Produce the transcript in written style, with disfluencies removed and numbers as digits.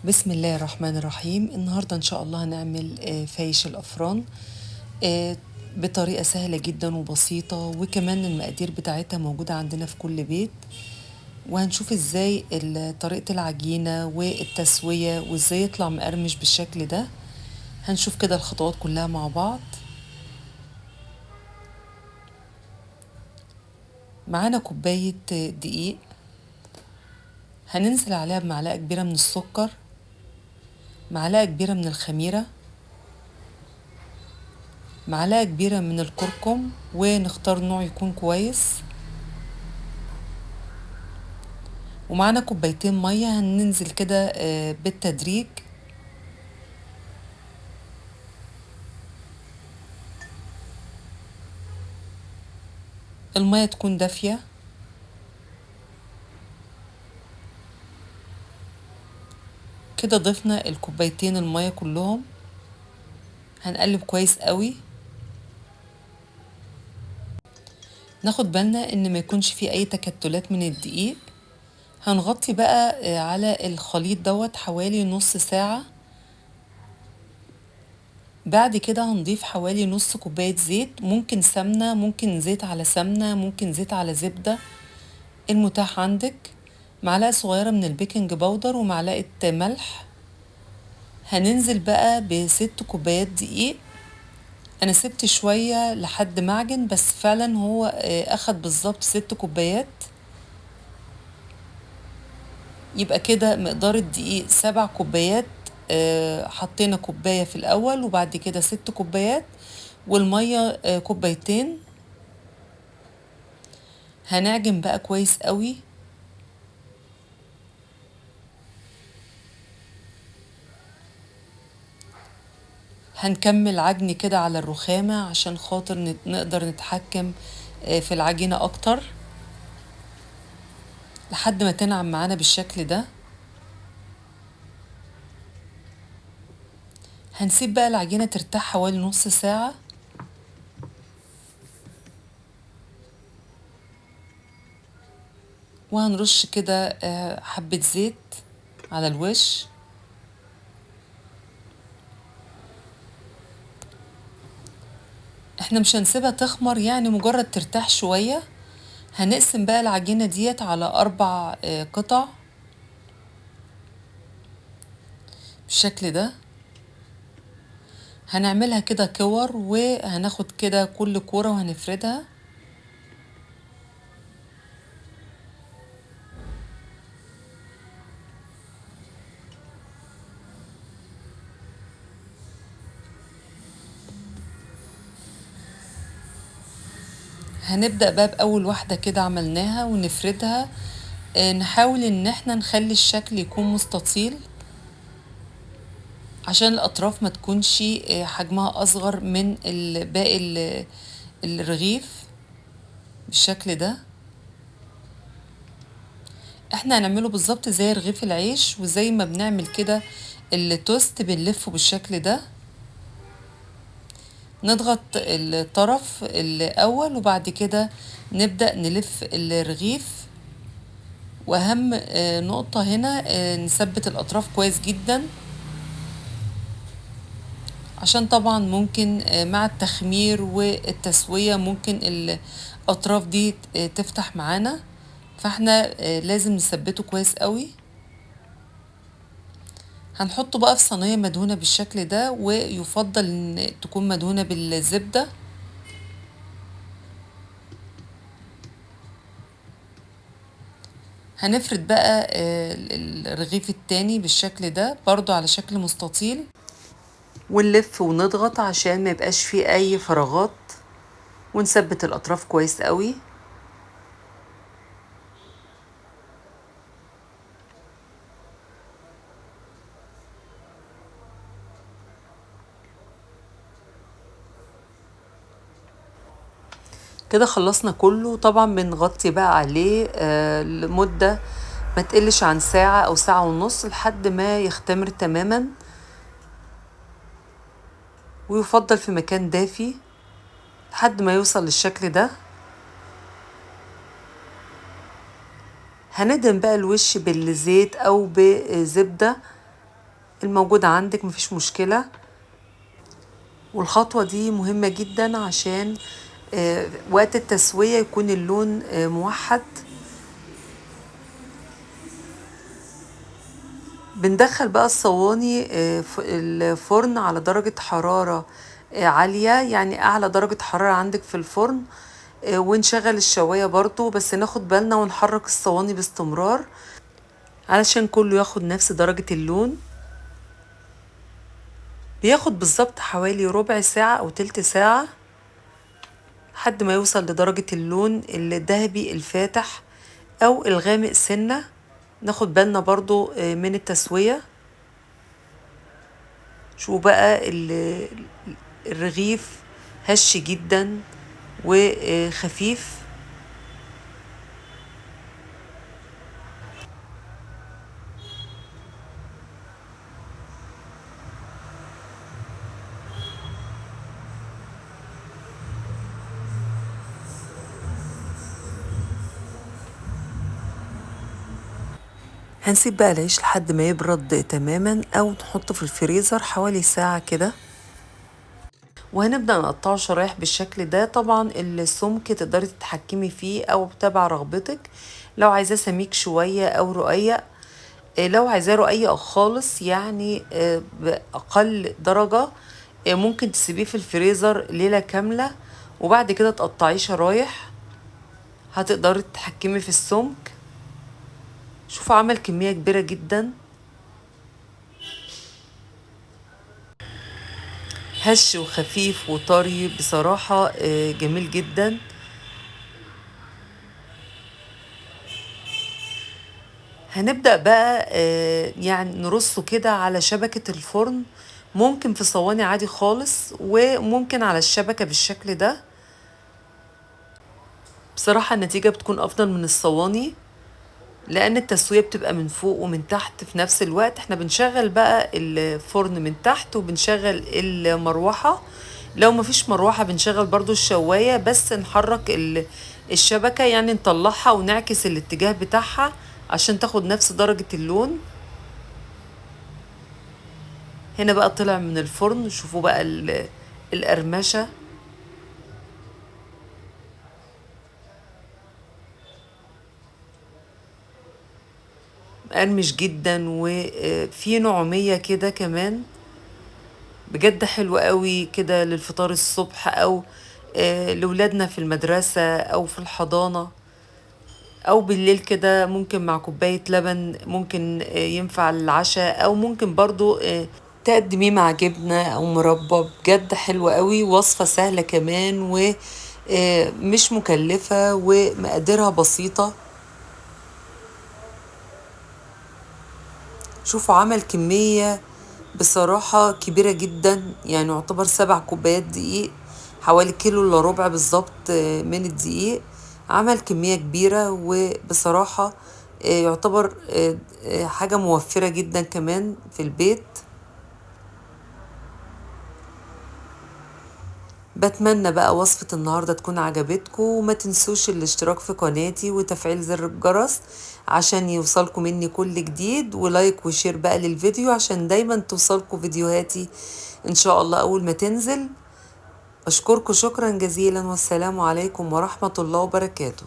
بسم الله الرحمن الرحيم. النهاردة إن شاء الله هنعمل فايش الأفران آه، بطريقة سهلة جدا وبسيطة، وكمان المقادير بتاعتها موجودة عندنا في كل بيت. وهنشوف ازاي طريقة العجينة والتسوية وازاي يطلع مقرمش بالشكل ده. هنشوف كده الخطوات كلها مع بعض. معانا كوباية دقيق، هننزل عليها بمعلقة كبيرة من السكر، معلقة كبيرة من الخميرة، معلقة كبيرة من الكركم، ونختار نوع يكون كويس. ومعانا كوبايتين مية، هننزل كده بالتدريج. المية تكون دافية. كده ضفنا الكوبايتين المية كلهم، هنقلب كويس قوي. ناخد بالنا ان ما يكونش فيه اي تكتلات من الدقيق. هنغطي بقى على الخليط دوت حوالي نص ساعة. بعد كده هنضيف حوالي نص كوباية زيت، ممكن سمنة، ممكن زيت على سمنة، ممكن زيت على زبدة، المتاح عندك. معلقة صغيرة من البيكنج باودر ومعلقة ملح. هننزل بقى بست كوبايات دقيق. انا سبت شوية لحد معجن، بس فعلا هو اخد بالظبط 6 كوبايات. يبقى كده مقدار الدقيق 7 كوبايات. حطينا كوباية في الاول وبعد كده 6 كوبايات، والمية كوبايتين. هنعجن بقى كويس قوي. هنكمل عجن كده على الرخامة عشان خاطر نقدر نتحكم في العجينة اكتر لحد ما تنعم معانا بالشكل ده. هنسيب بقى العجينة ترتاح حوالي نص ساعة. وهنرش كده حبة زيت على الوش. احنا مش هنسيبها تخمر، يعني مجرد ترتاح شوية. هنقسم بقى العجينة ديت على 4 قطع بالشكل ده. هنعملها كده كور، وهناخد كده كل كورة وهنفردها. هنبدأ بقى بأول واحدة كده عملناها ونفردها. نحاول ان احنا نخلي الشكل يكون مستطيل عشان الأطراف ما تكونش حجمها أصغر من باقي الرغيف بالشكل ده. احنا هنعمله بالظبط زي رغيف العيش، وزي ما بنعمل كده التوست بنلفه بالشكل ده. نضغط الطرف الأول وبعد كده نبدأ نلف الرغيف. وأهم نقطة هنا نثبت الأطراف كويس جدا، عشان طبعا ممكن مع التخمير والتسوية ممكن الأطراف دي تفتح معانا، فاحنا لازم نثبته كويس قوي. هنحطه بقى في صينية مدهونة بالشكل ده، ويفضل ان تكون مدهونة بالزبدة. هنفرد بقى الرغيف التاني بالشكل ده برضو على شكل مستطيل، ونلف ونضغط عشان ما يبقاش فيه اي فراغات، ونثبت الاطراف كويس قوي. كده خلصنا كله. طبعا بنغطي بقى عليه لمدة ما تقلش عن ساعة او ساعة ونص لحد ما يختمر تماما، ويفضل في مكان دافي لحد ما يوصل للشكل ده. هندهن بقى الوش بالزيت او بزبدة الموجود عندك مفيش مشكلة. والخطوة دي مهمة جدا عشان وقت التسوية يكون اللون موحد. بندخل بقى الصواني الفرن على درجة حرارة عالية، يعني أعلى درجة حرارة عندك في الفرن، ونشغل الشواية برضو، بس ناخد بالنا ونحرك الصواني باستمرار علشان كله ياخد نفس درجة اللون. بياخد بالظبط حوالي ربع ساعة أو تلت ساعة لحد ما يوصل لدرجة اللون الذهبي الفاتح أو الغامق سنة. ناخد بالنا برضو من التسوية. شو بقى الرغيف هش جدا وخفيف. هنسيب بقى العيش لحد ما يبرد تماما او نحطه في الفريزر حوالي ساعة كده، وهنبدأ نقطعه شرايح بالشكل ده. طبعا السمك تقدري تتحكمي فيه او تبع رغبتك، لو عايزاه سميك شوية او رقيق. لو عايزاه رقيق خالص يعني بأقل درجة، ممكن تسيبيه في الفريزر ليلة كاملة وبعد كده تقطعيه شرايح. هتقدري تتحكمي في السمك. شوفوا عمل كمية كبيرة جدا، هش وخفيف وطري بصراحة، جميل جدا. هنبدأ بقى يعني نرصه كده على شبكة الفرن، ممكن في صواني عادي خالص وممكن على الشبكة بالشكل ده. بصراحة النتيجة بتكون أفضل من الصواني لأن التسوية بتبقى من فوق ومن تحت في نفس الوقت. احنا بنشغل بقى الفرن من تحت وبنشغل المروحة. لو مفيش مروحة بنشغل برضو الشواية، بس نحرك الشبكة يعني نطلعها ونعكس الاتجاه بتاعها عشان تاخد نفس درجة اللون. هنا بقى طلع من الفرن، شوفوا بقى القرمشة. مقرمش جدا وفي نعومية كده كمان. بجد حلو قوي كده للفطار الصبح او لولادنا في المدرسة او في الحضانة، او بالليل كده ممكن مع كوباية لبن. ممكن ينفع للعشاء او ممكن برضو تقدميه مع جبنة او مربى. بجد حلو قوي، وصفة سهلة كمان ومش مكلفة ومقاديرها بسيطة. شوفوا عمل كمية بصراحة كبيرة جدا، يعني يعتبر 7 كوبايات دقيق، حوالي كيلو الا ربع بالظبط من الدقيق. عمل كمية كبيرة وبصراحة يعتبر حاجة موفرة جدا كمان في البيت. بتمنى بقى وصفة النهاردة تكون عجبتكم، وما تنسوش الاشتراك في قناتي وتفعيل زر الجرس عشان يوصلكم مني كل جديد، ولايك وشير بقى للفيديو عشان دايما توصلكم فيديوهاتي ان شاء الله اول ما تنزل. اشكركم شكرا جزيلا، والسلام عليكم ورحمة الله وبركاته.